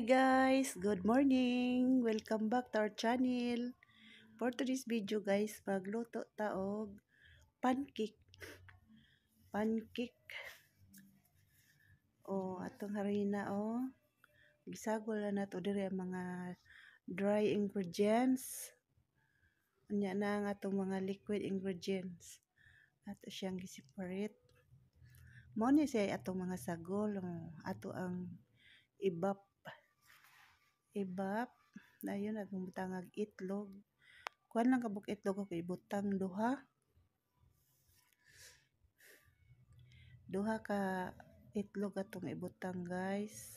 guys, good morning. Welcome back to our channel. For today's video guys, magluto taog pancake. Pancake. Atong harina Gisagol na nato diri ang mga dry ingredients. Unya na ang atong mga liquid ingredients. Ato siyang gi-separate. Mao ni siya atong mga sagol. Ato ang ibap dayon atong butangag itlog. Kuan lang kabuk itlog ko ibutang duha ka itlog atong ibutang guys.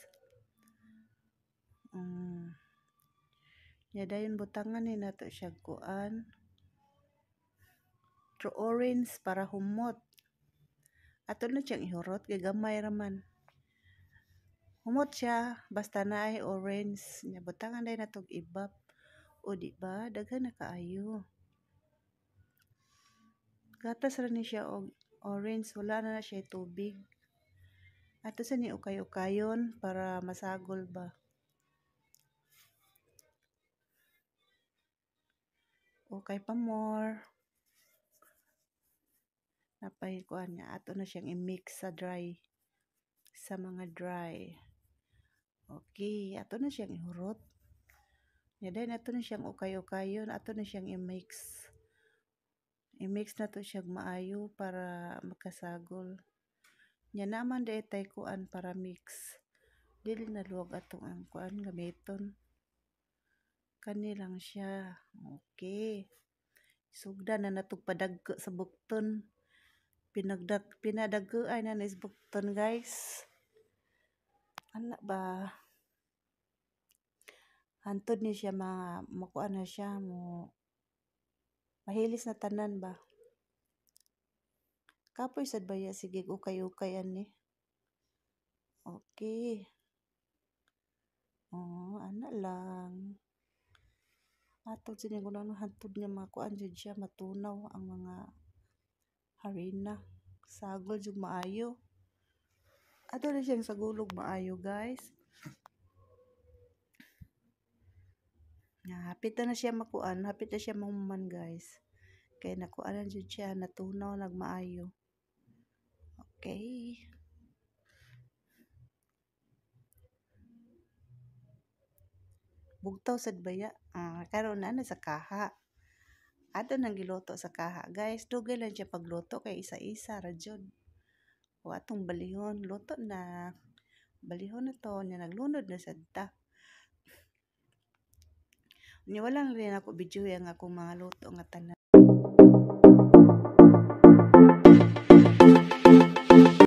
Dayon butangan ni nato siya kuan true orange para humot. Ato na siyang ihurot kay gamay raman. Humot siya basta naay orange. Nya butangan day natog ibap. O di ba daghan na kaayo. Gatas ra ni siya og orange, wala na siya tubig. Ato sa ni ukay-ukayon para masagol ba. Okay pa more. Napay kuan niya ato na siyang i-mix sa mga dry. Okay, ato na siyang ihurot. Then ato na siyang ukay-ukayon, ato na siyang i-mix. I-mix na to siyang maayo para makasagol. Nya naman day tay kuan para mix. Dili na luwag atong ang kuan gamiton. Kani lang siya. Okay. Sugda na natog padagko sa bukton. Pinadagko ay na is bukton guys. Ana ba? Hantod ni siya makuan na siya mo mahilis na tanan ba. Kapoy sad baya sige ukay-ukay ani. Okay. Ana lang. Atong sini ko lang hantod niya makuan jud siya matunaw ang mga harina. Sagol jud maayo. Ato na siyang sagulog maayo guys. Hapit na siya makuan, hapit na siya mahuman guys. Kaya nakuanan jud siya, natunaw nagmaayo. Okay. Bugtaw sad baya. Karon na sa kaha. Ato nang giluto sa kaha guys. Dugay lang siya pagluto kay isa-isa ra jud. O atong balihon, luto na. Balihon na to, nya naglunod na sad ta. Nya wala rin ako video ang akong mga luto nga tanan.